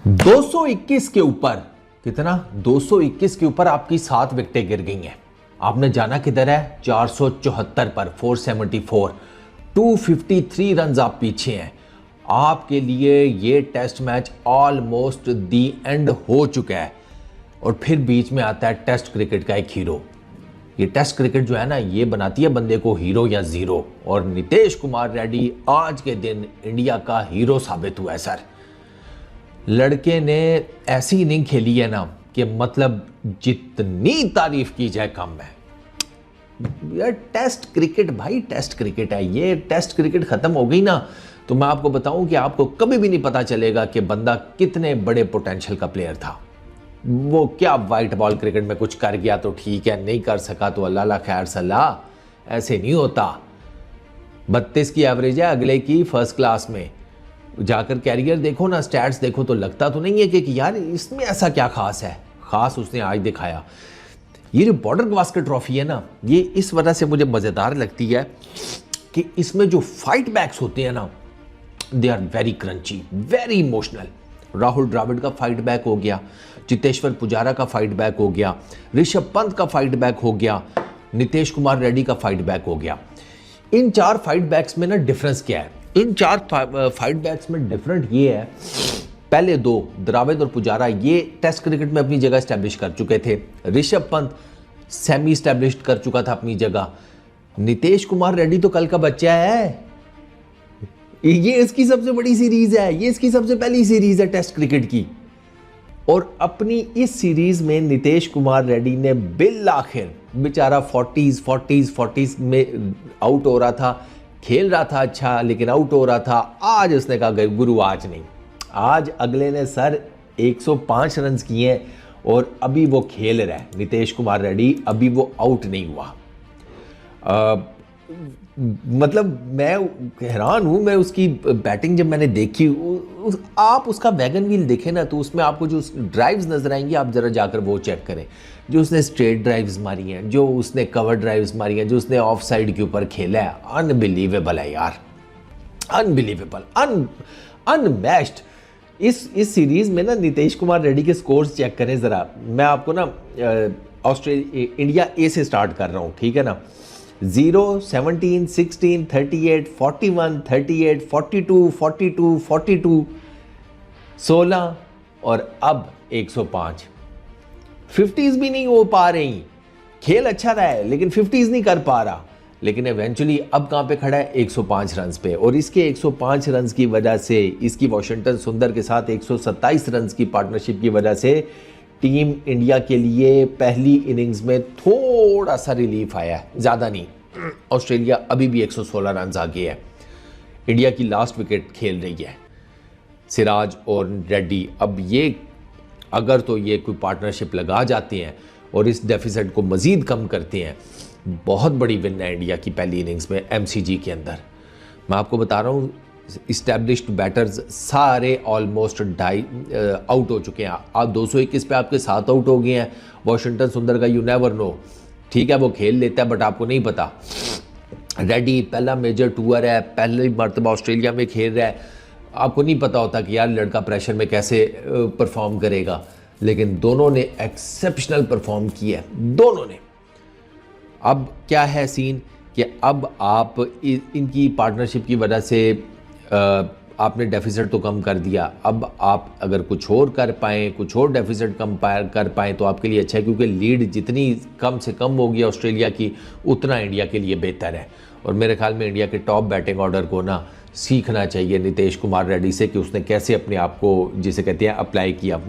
221 के ऊपर कितना 221 के ऊपर आपकी 7 विकेटें गिर गई हैं। आपने जाना किधर है 474 पर 474 253 रन आप पीछे हैं। आपके लिए ये test match almost the end हो चुका है और फिर बीच में आता है टेस्ट क्रिकेट का एक हीरो। ये टेस्ट क्रिकेट जो है ना ये बनाती है बंदे को हीरो या जीरो, और नितेश कुमार रेड्डी आज के दिन इंडिया का हीरो साबित हुआ है। सर लड़के ने ऐसी इनिंग खेली है ना कि मतलब जितनी तारीफ की जाए कम है। यार टेस्ट क्रिकेट भाई, टेस्ट क्रिकेट है ये। टेस्ट क्रिकेट खत्म हो गई ना तो मैं आपको बताऊं कि आपको कभी भी नहीं पता चलेगा कि बंदा कितने बड़े पोटेंशियल का प्लेयर था। वो क्या वाइट बॉल क्रिकेट में कुछ कर गया तो ठीक है, नहीं कर सका तो अल्लाह ला खैर सलाह। ऐसे नहीं होता। 32 की एवरेज है अगले की फर्स्ट क्लास में। जाकर कैरियर देखो ना, स्टैट्स देखो तो लगता तो नहीं है कि यार इसमें ऐसा क्या खास है। खास उसने आज दिखाया। ये जो बॉर्डर गवास्कर ट्रॉफी है ना, ये इस वजह से मुझे मज़ेदार लगती है कि इसमें जो फाइट बैक्स होते हैं ना they are very crunchy, very emotional. Rahul Dravid का फाइट बैक हो गया, चेतेश्वर पुजारा का फाइट बैक हो गया, ऋषभ पंत का फाइट बैक हो गया, नितेश कुमार रेड्डी का फाइट बैक हो गया। इन 4 फाइट बैक्स में ना डिफरेंस क्या है? इन 4 फाइट बैक्स में डिफरेंट ये है, पहले 2 द्रविड़ और पुजारा ये टेस्ट क्रिकेट में अपनी जगह स्टैब्लिश कर चुके थे। ऋषभ पंत सेमी स्टैब्लिश कर चुका था अपनी जगह। नितेश कुमार रेड्डी तो कल का बच्चा है। ये इसकी सबसे बड़ी सीरीज है, ये इसकी सबसे पहली सीरीज है टेस्ट क्रिकेट की। और अपनी इस सीरीज में नितेश कुमार रेड्डी ने बिल आखिर बेचारा 40s में आउट हो रहा था, खेल रहा था अच्छा लेकिन आउट हो रहा था। आज उसने कहा गुरु आज नहीं, आज अगले ने सर 105 रन किए हैं और अभी वो खेल रहा है नितेश कुमार रेड्डी, अभी वो आउट नहीं हुआ। मतलब मैं हैरान हूँ। मैं उसकी बैटिंग जब मैंने देखी, आप उसका वैगन व्हील देखें ना तो उसमें आपको जो ड्राइव्स नजर आएंगी, आप जरा जाकर वो चेक करें। जो उसने स्ट्रेट ड्राइव्स मारी हैं, जो उसने कवर ड्राइव्स मारी हैं, जो उसने ऑफ साइड के ऊपर खेला है, अनबिलीवेबल है यार, अनबिलीवेबल, अनमैच्ड। इस सीरीज में ना नितेश कुमार रेड्डी के स्कोर्स चेक करें जरा। मैं आपको ना इंडिया ए से स्टार्ट कर रहा हूँ, ठीक है ना। 0, 17, 16, 38, 41, 38, 42, 42, 42, 16 और अब 105। 50s भी नहीं हो पा रही। खेल अच्छा रहा है लेकिन 50s नहीं कर पा रहा। लेकिन एवेंचुअली अब कहां पे खड़ा है 105 रन पे, और इसके 105 रन की वजह से, इसकी वॉशिंगटन सुंदर के साथ 127 रन की पार्टनरशिप की वजह से टीम इंडिया के लिए पहली इनिंग्स में थोड़ा सा रिलीफ आया है, ज़्यादा नहीं। ऑस्ट्रेलिया अभी भी 116 रन आगे है। इंडिया की लास्ट विकेट खेल रही है सिराज और रेड्डी। अब ये अगर तो ये कोई पार्टनरशिप लगा जाते हैं और इस डेफिसिट को मज़ीद कम करते हैं, बहुत बड़ी विन है इंडिया की पहली इनिंग्स में एमसीजी के अंदर। मैं आपको बता रहा हूँ इस्टेब्लिश्ड बैटर्स सारे ऑलमोस्ट आउट हो चुके हैं। आप 221 पे आपके 7 आउट हो गए हैं। वॉशिंगटन सुंदर का यू नेवर नो, ठीक है वो खेल लेता है बट आपको नहीं पता। रेड्डी पहला मेजर टूर है, पहली मरतबा ऑस्ट्रेलिया में खेल रहा है, आपको नहीं पता होता कि यार लड़का प्रेशर में कैसे परफॉर्म करेगा। लेकिन दोनों ने एक्सेप्शनल परफॉर्म किया है, दोनों ने। अब क्या है सीन कि अब आप इनकी पार्टनरशिप की वजह से आपने डेफिसिट तो कम कर दिया। अब आप अगर कुछ और कर पाएँ, कुछ और डेफिसिट कम कर पाएँ तो आपके लिए अच्छा है, क्योंकि लीड जितनी कम से कम होगी ऑस्ट्रेलिया की उतना इंडिया के लिए बेहतर है। और मेरे ख्याल में इंडिया के टॉप बैटिंग ऑर्डर को ना सीखना चाहिए नितेश कुमार रेड्डी से कि उसने कैसे अपने आप को, जिसे कहते हैं, अप्लाई किया।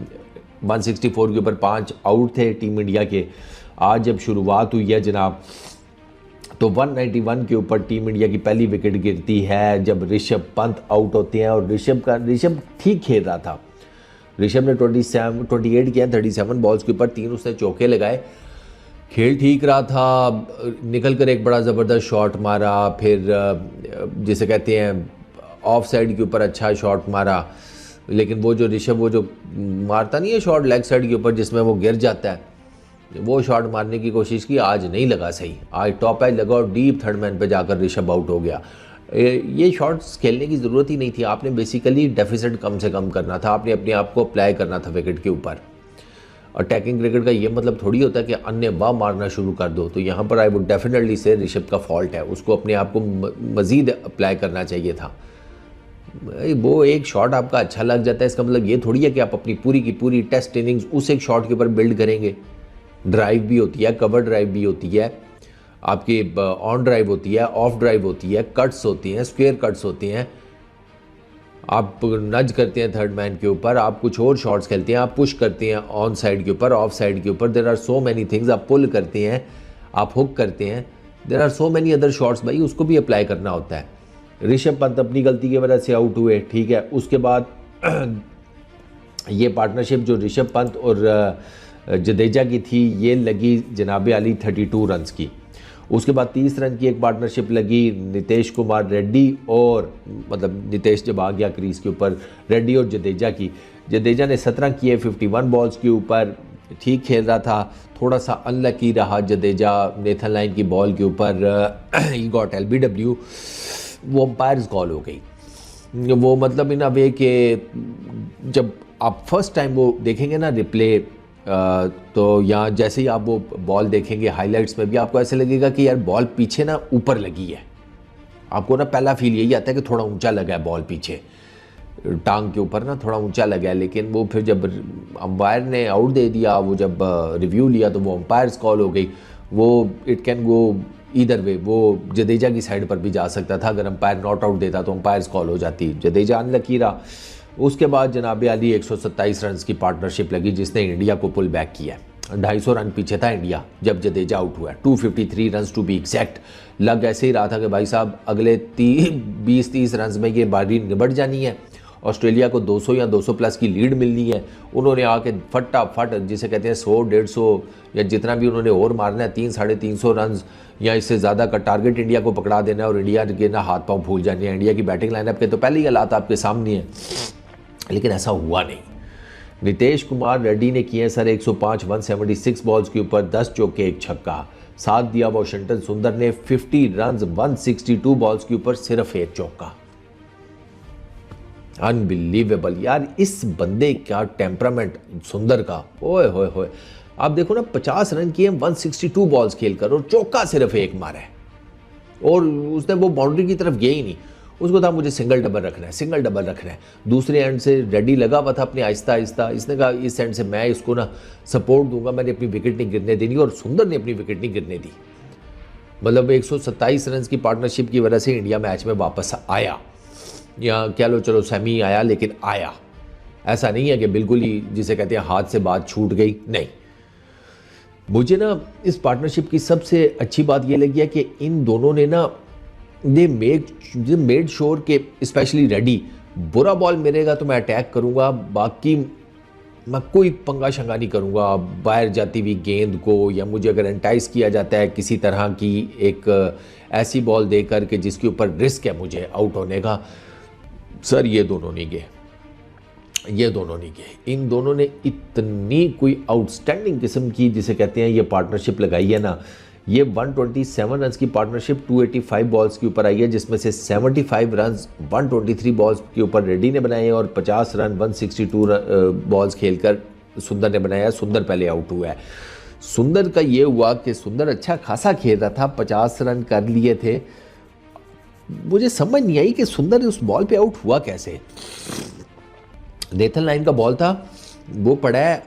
164 के ऊपर 5 आउट थे टीम इंडिया के। आज जब शुरुआत हुई है जनाब तो 191 के ऊपर टीम इंडिया की पहली विकेट गिरती है जब ऋषभ पंत आउट होते हैं। और ऋषभ ठीक खेल रहा था। ऋषभ ने 28 किया 37 बॉल्स के ऊपर, 3 उसने चौके लगाए, खेल ठीक रहा था। निकल कर एक बड़ा ज़बरदस्त शॉट मारा, फिर जिसे कहते हैं ऑफ साइड के ऊपर अच्छा शॉट मारा। लेकिन वो जो ऋषभ वो जो मारता नहीं है शॉट लेग साइड के ऊपर जिसमें वो गिर जाता है, वो शॉट मारने की कोशिश की, आज नहीं लगा सही। आज टॉप एज लगा और डीप थर्ड मैन पे जाकर ऋषभ आउट हो गया। ये शॉट्स खेलने की ज़रूरत ही नहीं थी। आपने बेसिकली डेफिसिट कम से कम करना था, आपने अपने आप को अप्लाई करना था विकेट के ऊपर। अटैकिंग क्रिकेट का ये मतलब थोड़ी होता है कि अन्य बाह मारना शुरू कर दो। तो यहाँ पर आई वुड डेफिनेटली से ऋषभ का फॉल्ट है, उसको अपने आप को मज़ीद अप्लाई करना चाहिए था। वो एक शॉट आपका अच्छा लग जाता है, इसका मतलब ये थोड़ी है कि आप अपनी पूरी की पूरी टेस्ट इनिंग्स उस एक शॉट के ऊपर बिल्ड करेंगे। ड्राइव भी होती है, कवर ड्राइव भी होती है, आपकी ऑन ड्राइव होती है, ऑफ ड्राइव होती है, कट्स होती हैं, स्क्वेयर कट्स होती हैं, आप नज करते हैं थर्ड मैन के ऊपर, आप कुछ और शॉट्स खेलते हैं, आप पुश करते हैं ऑन साइड के ऊपर, ऑफ साइड के ऊपर, there are so many things, आप पुल करते हैं, आप हुक करते हैं, there are so many other shots भाई, उसको भी अप्लाई करना होता है। ऋषभ पंत अपनी गलती की वजह से आउट हुए, ठीक है। उसके बाद ये पार्टनरशिप जो ऋषभ पंत और जडेजा की थी, ये लगी जनाब अली 32 रन्स की। उसके बाद 30 रन की एक पार्टनरशिप लगी नीतीश कुमार रेड्डी और मतलब नीतीश जब आ गया क्रीज के ऊपर, रेड्डी और जडेजा की। जडेजा ने 17 किए 51 बॉल्स के ऊपर, ठीक खेल रहा था, थोड़ा सा अनलकी रहा जडेजा नेथन लाइन की बॉल के ऊपर, ही गॉट LBW, वो अंपायर्स कॉल हो गई। वो मतलब इन अ वे के जब आप फर्स्ट टाइम वो देखेंगे ना रिप्ले, तो यहाँ जैसे ही आप वो बॉल देखेंगे हाइलाइट्स में भी, आपको ऐसे लगेगा कि यार बॉल पीछे ना ऊपर लगी है। आपको ना पहला फील यही आता है कि थोड़ा ऊंचा लगा है बॉल पीछे, टांग के ऊपर ना थोड़ा ऊंचा लगा है। लेकिन वो फिर जब अंपायर ने आउट दे दिया, वो जब रिव्यू लिया तो वो अंपायर्स कॉल हो गई। वो it can go either way, वो जडेजा की साइड पर भी जा सकता था। अगर अंपायर नॉट आउट देता तो अंपायर्स कॉल हो जाती, जडेजा अनलकी रहा। उसके बाद जनाब अली 127 रन की पार्टनरशिप लगी जिसने इंडिया को पुल बैक किया। 250 रन पीछे था इंडिया जब जडेजा आउट हुआ, 253 रन टू बी एग्जैक्ट। लग ऐसे ही रहा था कि भाई साहब अगले 20-30 रन में ये बारी निबट जानी है, ऑस्ट्रेलिया को 200 या 200 प्लस की लीड मिलनी है। उन्होंने आके फटाफट जिसे कहते हैं 100-150 या जितना भी उन्होंने और मारना है, 300-350 रन या इससे ज़्यादा का टारगेट इंडिया को पकड़ा देना है और इंडिया के ना हाथ पांव फूल जाने हैं। इंडिया की बैटिंग लाइनअप के तो पहले ही हालात आपके सामने हैं, लेकिन ऐसा हुआ नहीं। नीतीश कुमार रेड्डी ने किए सर 105 176 बॉल्स के ऊपर 10 चौके 1 छक्का। साथ दिया वॉशिंगटन सुंदर ने 50 रन 162 बॉल्स के ऊपर सिर्फ 1 चौका। अनबिलीवेबल यार, इस बंदे का टेम्परामेंट सुंदर का, ओए होए होए। आप देखो ना 50 रन किए 162 बॉल्स खेलकर और चौका सिर्फ 1 मारा है, और उसने वो बाउंड्री की तरफ गया ही नहीं। उसको था मुझे सिंगल डबल रखना है, सिंगल डबल रखना है। दूसरे एंड से रेड्डी लगा हुआ था अपने आहिस्ता आहिस्ता, इसने कहा इस एंड से मैं इसको ना सपोर्ट दूंगा, मैंने अपनी विकेट नहीं गिरने देनी, और सुंदर ने अपनी विकेट नहीं गिरने दी। मतलब 127 रन की पार्टनरशिप की वजह से इंडिया मैच में वापस आया, या क्या लो चलो सेमी आया, लेकिन आया। ऐसा नहीं है कि बिल्कुल ही जिसे कहते हैं हाथ से बात छूट गई, नहीं। मुझे ना इस पार्टनरशिप की सबसे अच्छी बात ये लगी है कि इन दोनों ने ना दे मेड श्योर के स्पेशली रेडी, बुरा बॉल मिलेगा तो मैं अटैक करूंगा, बाकी मैं कोई पंगा शंगा नहीं करूंगा बाहर जाती हुई गेंद को, या मुझे अगर एंटाइज किया जाता है किसी तरह की एक ऐसी बॉल देकर के जिसके ऊपर रिस्क है मुझे आउट होने का, सर ये दोनों नहीं गए, ये दोनों नहीं गए। इन दोनों ने इतनी कोई आउटस्टैंडिंग किस्म की जिसे कहते हैं ये पार्टनरशिप लगाई है ना। ये 127 रन की पार्टनरशिप 285 बॉल्स के ऊपर आई है, जिसमें से 75 रन 123 बॉल्स के ऊपर रेड्डी ने बनाए और 50 रन 162 बॉल्स खेलकर सुंदर ने बनाया। सुंदर पहले आउट हुआ है। सुंदर का ये हुआ कि सुंदर अच्छा खासा खेल रहा था, 50 रन कर लिए थे। मुझे समझ नहीं आई कि सुंदर उस बॉल पे आउट हुआ कैसे। नेथन लाइन का बॉल था, वो पड़ा है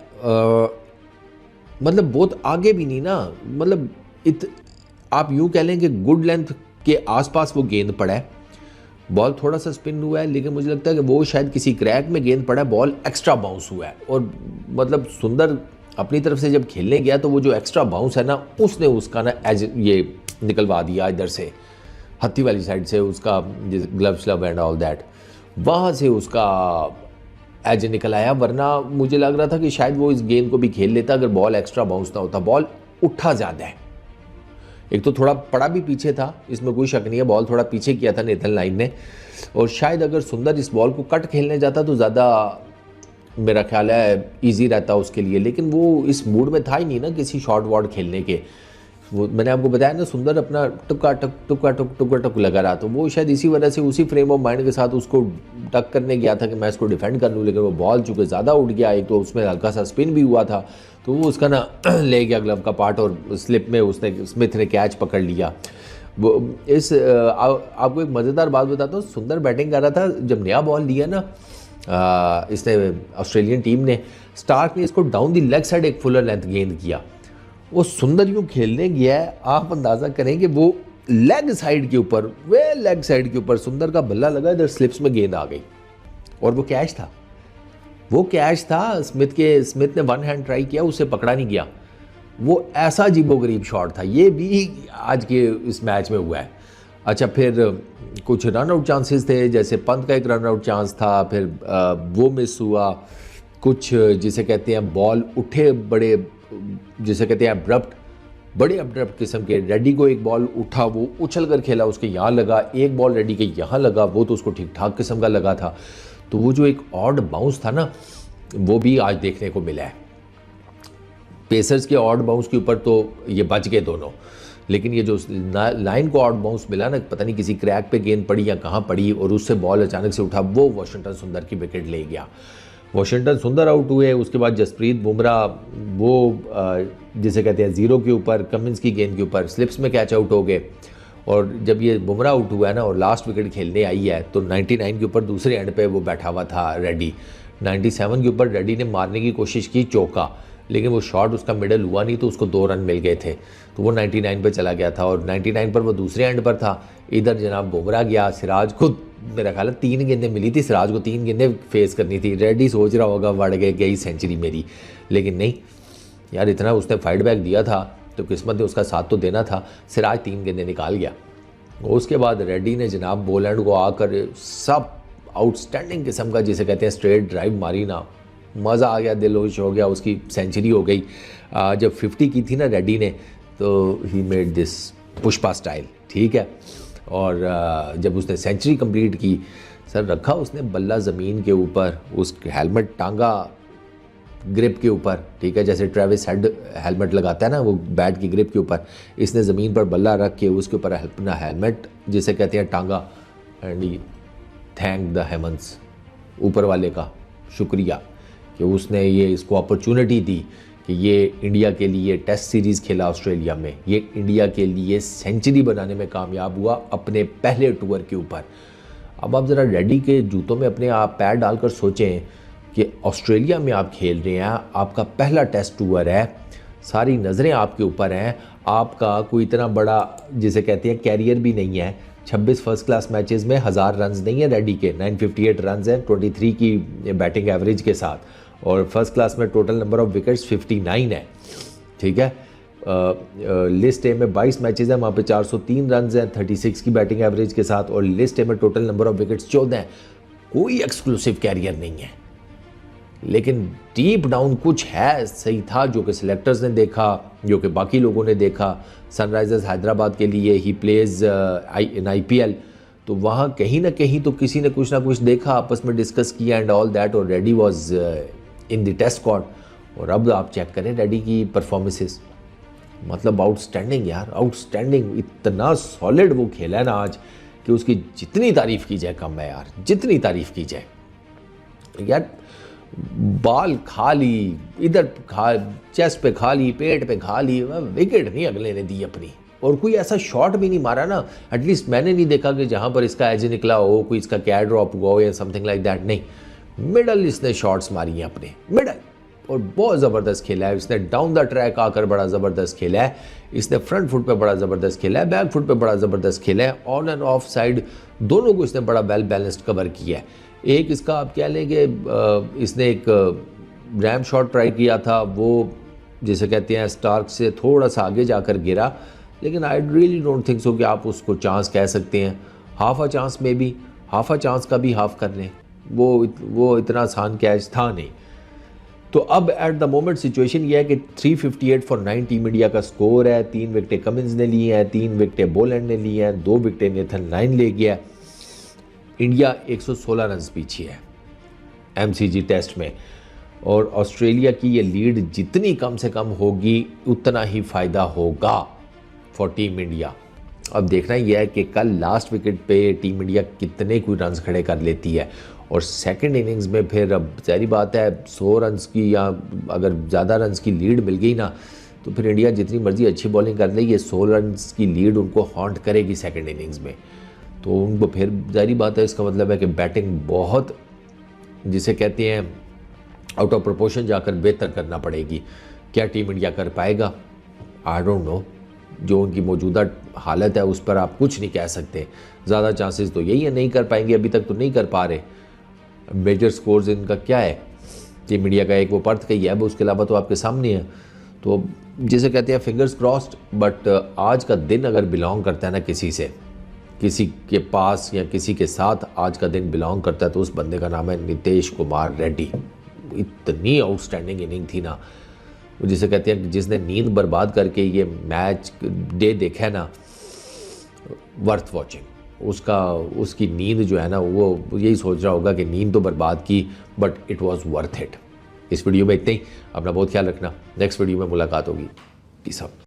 मतलब बहुत आगे भी नहीं ना, मतलब आप यूँ कह लें कि गुड लेंथ के आसपास वो गेंद पड़ा है। बॉल थोड़ा सा स्पिन हुआ है, लेकिन मुझे लगता है कि वो शायद किसी क्रैक में गेंद पड़ा है, बॉल एक्स्ट्रा बाउंस हुआ है। और मतलब सुंदर अपनी तरफ से जब खेलने गया तो वो जो एक्स्ट्रा बाउंस है ना, उसने उसका ना एज ये निकलवा दिया इधर से, हत्थी वाली साइड से, उसका ग्लव श्लव एंड ऑल दैट, वहाँ से उसका एज निकल आया। वरना मुझे लग रहा था कि शायद वो इस गेंद को भी खेल लेता अगर बॉल एक्स्ट्रा बाउंस ना होता। बॉल उठा ज़्यादा है, एक तो थोड़ा पड़ा भी पीछे था, इसमें कोई शक नहीं है, बॉल थोड़ा पीछे किया था नेथन लाइन ने, और शायद अगर सुंदर इस बॉल को कट खेलने जाता तो ज़्यादा मेरा ख्याल है ईजी रहता उसके लिए। लेकिन वो इस मूड में था ही नहीं ना किसी शॉर्ट वॉर्ड खेलने के। वो मैंने आपको बताया ना, सुंदर अपना टुक्का टक टुक्का टुक टुक्का टुक लगा रहा, तो वो शायद इसी वजह से उसी फ्रेम ऑफ माइंड के साथ उसको टक करने गया था कि मैं इसको डिफेंड कर लूँ, लेकिन वो बॉल चूँकि ज़्यादा उठ गया, एक तो उसमें हल्का सा स्पिन भी हुआ था, तो वो उसका ना ले गया ग्लव का पार्ट और स्लिप में उसने स्मिथ ने कैच पकड़ लिया। वो आपको एक मज़ेदार बात बताता हूँ, सुंदर बैटिंग कर रहा था, जब नया बॉल लिया ना इसने ऑस्ट्रेलियन टीम ने, स्टार्क ने इसको डाउन दी लेग साइड एक फुलर लेंथ गेंद किया, वो सुंदर यूँ खेलने गया है, आप अंदाज़ा करें कि वो लेग साइड के ऊपर, वे लेग साइड के ऊपर सुंदर का बल्ला लगा, इधर स्लिप्स में गेंद आ गई और वो कैच था, वो कैच था। स्मिथ ने वन हैंड ट्राई किया, उसे पकड़ा नहीं गया। वो ऐसा अजीबोगरीब शॉट था, ये भी आज के इस मैच में हुआ है। अच्छा, फिर कुछ रन आउट चांसेस थे, जैसे पंत का एक रन आउट चांस था, फिर वो मिस हुआ, कुछ जिसे कहते हैं बॉल उठे बड़े, जिसे कहते हैं अब्रप्ट, बड़े अब्रप्ट किस्म के। रेड्डी को एक बॉल उठा, वो उछल कर खेला, उसके यहाँ लगा, एक बॉल रेड्डी के यहाँ लगा, वो तो उसको ठीक ठाक किस्म का लगा था। तो वो जो एक ऑड बाउंस था ना, वो भी आज देखने को मिला है। पेसर्स के ऑड बाउंस के ऊपर तो ये बच गए दोनों, लेकिन ये जो लाइन को आउट बाउंस मिला ना, पता नहीं किसी क्रैक पे गेंद पड़ी या कहाँ पड़ी और उससे बॉल अचानक से उठा, वो वाशिंगटन सुंदर की विकेट ले गया। वाशिंगटन सुंदर आउट हुए, उसके बाद जसप्रीत बुमराह वो जिसे कहते हैं ज़ीरो के ऊपर, कमिंस की गेंद के ऊपर स्लिप्स में कैच आउट हो गए। और जब ये बुमराह आउट हुआ है ना और लास्ट विकेट खेलने आई है, तो 99 के ऊपर दूसरे एंड पे वो बैठा हुआ था रेड्डी। 97 के ऊपर रेड्डी ने मारने की कोशिश की चौका, लेकिन वो शॉट उसका मिडल हुआ नहीं, तो उसको 2 रन मिल गए थे, तो वो 99 पे चला गया था। और 99 पर वो दूसरे एंड पर था, इधर जनाब बुमराह गया, सिराज को मेरा ख्याल है 3 गेंदें मिली थी, सिराज को 3 गेंदें फेस करनी थी। रेड्डी सोच रहा होगा बढ़ गई सेंचुरी मेरी, लेकिन नहीं यार, इतना उसने फाइट बैक दिया था तो किस्मत ने उसका साथ तो देना था। सिराज 3 गेंदें निकाल गया। उसके बाद रेड्डी ने जनाब बोलैंड को आकर सब आउटस्टैंडिंग किस्म का जिसे कहते हैं स्ट्रेट ड्राइव मारी ना, मज़ा आ गया, दिलखुश हो गया, उसकी सेंचुरी हो गई। जब 50 की थी ना रेड्डी ने, तो he made this Pushpa style, ठीक है। और जब उसने सेंचुरी कंप्लीट की, सर रखा उसने बल्ला ज़मीन के ऊपर, उस हेलमेट टांगा ग्रिप के ऊपर, ठीक है, जैसे ट्रेविस हेड हेलमेट लगाता है ना वो बैट की ग्रिप के ऊपर, इसने ज़मीन पर बल्ला रख के उसके ऊपर अपना हेलमेट जिसे कहते हैं टांगा, and he thank the heavens, ऊपर वाले का शुक्रिया कि उसने ये इसको अपॉर्चुनिटी दी कि ये इंडिया के लिए टेस्ट सीरीज़ खेला ऑस्ट्रेलिया में, ये इंडिया के लिए सेंचुरी बनाने में कामयाब हुआ अपने पहले टूर के ऊपर। अब आप ज़रा रेड्डी के जूतों में अपने आप पैर डालकर सोचें कि ऑस्ट्रेलिया में आप खेल रहे हैं, आपका पहला टेस्ट टूर है, सारी नज़रें आपके ऊपर हैं, आपका कोई इतना बड़ा जिसे कहते हैं कैरियर भी नहीं है। 26 फर्स्ट क्लास मैचेस में 1000 रन्स नहीं है रेड्डी के, 958 रन्स हैं 23 की बैटिंग एवरेज के साथ, और फर्स्ट क्लास में टोटल नंबर ऑफ विकेट्स 59 है, ठीक है। लिस्ट ए में 22 मैचेस हैं, वहाँ पे 403 रन्स हैं 36 की बैटिंग एवरेज के साथ, और लिस्ट ए में टोटल नंबर ऑफ विकेट्स 14 हैं। कोई एक्सक्लूसिव कैरियर नहीं है, लेकिन डीप डाउन कुछ है सही था जो कि सिलेक्टर्स ने देखा, जो कि बाकी लोगों ने देखा। सनराइजर्स हैदराबाद के लिए ही प्लेज इन IPL, तो वहाँ कहीं ना कहीं तो किसी ने कुछ ना कुछ देखा, आपस में डिस्कस किया एंड ऑल दैट, और Reddy was in the test squad. और अब आप चेक करें रेड्डी की परफॉर्मेंसेस, मतलब आउटस्टैंडिंग यार, आउटस्टैंडिंग। इतना सॉलिड वो खेला है ना आज कि उसकी जितनी तारीफ़ की जाए कम है यार, जितनी तारीफ़ की जाए यार। बाल खा ली, इधर खा, चेस्ट पे खा ली, पेट पे खा ली, विकेट नहीं अगले ने दी अपनी, और कोई ऐसा शॉट भी नहीं मारा ना, एटलीस्ट मैंने नहीं देखा कि जहाँ पर इसका एज निकला हो, कोई इसका कैच ड्रॉप हुआ हो या समथिंग लाइक दैट, नहीं। मिडल इसने शॉट्स मारी हैं अपने मिडल, और बहुत ज़बरदस्त खेला है इसने। डाउन द ट्रैक आकर बड़ा ज़बरदस्त खेला है इसने, फ्रंट फुट पे बड़ा ज़बरदस्त खेला है, बैक फुट पे बड़ा ज़बरदस्त खेला है, ऑन एंड ऑफ साइड दोनों को इसने बड़ा वेल बैलेंस्ड कवर किया है। एक इसका आप कह लें कि इसने एक रैम शॉट ट्राई किया था, वो जिसे कहते हैं स्टार्क से थोड़ा सा आगे जाकर गिरा, लेकिन I really don't think so कि आप उसको चांस कह सकते हैं। हाफ अ चांस में भी, हाफ अ चांस का भी हाफ कर लें, वो इतना आसान कैच था नहीं। तो अब एट द मोमेंट सिचुएशन ये है कि 358 फॉर 9 टीम इंडिया का स्कोर है। 3 विकेटें कमिंस ने ली हैं, 3 विकेटें बोलैंड ने ली हैं, 2 विकेटें नेथन लाइन ले गया। इंडिया 116 रन पीछे है MCG टेस्ट में, और ऑस्ट्रेलिया की ये लीड जितनी कम से कम होगी उतना ही फ़ायदा होगा। For team India. अब देखना यह है कि कल लास्ट विकेट पे टीम इंडिया कितने कोई रन्स खड़े कर लेती है, और सेकंड इनिंग्स में फिर अब सारी बात है 100 रन्स की या अगर ज़्यादा रन्स की लीड मिल गई ना, तो फिर इंडिया जितनी मर्जी अच्छी बॉलिंग कर ले, ये 100 रन्स की लीड उनको हॉन्ट करेगी सेकंड इनिंग्स में। तो उनको फिर जारी बात है, इसका मतलब है कि बैटिंग बहुत, जिसे कहते हैं आउट ऑफ प्रोपोर्शन जाकर बेहतर करना पड़ेगी। क्या टीम इंडिया कर पाएगा? I don't know. जो उनकी मौजूदा हालत है उस पर आप कुछ नहीं कह सकते। ज़्यादा चांसेस तो यही है नहीं कर पाएंगे, अभी तक तो नहीं कर पा रहे। मेजर स्कोर्स इनका क्या है टीम इंडिया का? एक वो पर्थ का ही है, उसके अलावा तो आपके सामने है। तो जिसे कहते हैं फिंगर्स क्रॉस्ड। बट आज का दिन अगर बिलोंग करता है ना किसी से, किसी के पास या किसी के साथ आज का दिन बिलोंग करता है, तो उस बंदे का नाम है नितेश कुमार रेड्डी। इतनी आउटस्टैंडिंग इनिंग थी ना, जिसे कहते हैं जिसने नींद बर्बाद करके ये मैच डे देखा है ना, वर्थ वॉचिंग। उसकी नींद जो है ना, वो यही सोच रहा होगा कि नींद तो बर्बाद की, but it was worth it. इस वीडियो में इतना ही। अपना बहुत ख्याल रखना। नेक्स्ट वीडियो में मुलाकात होगी। Peace out.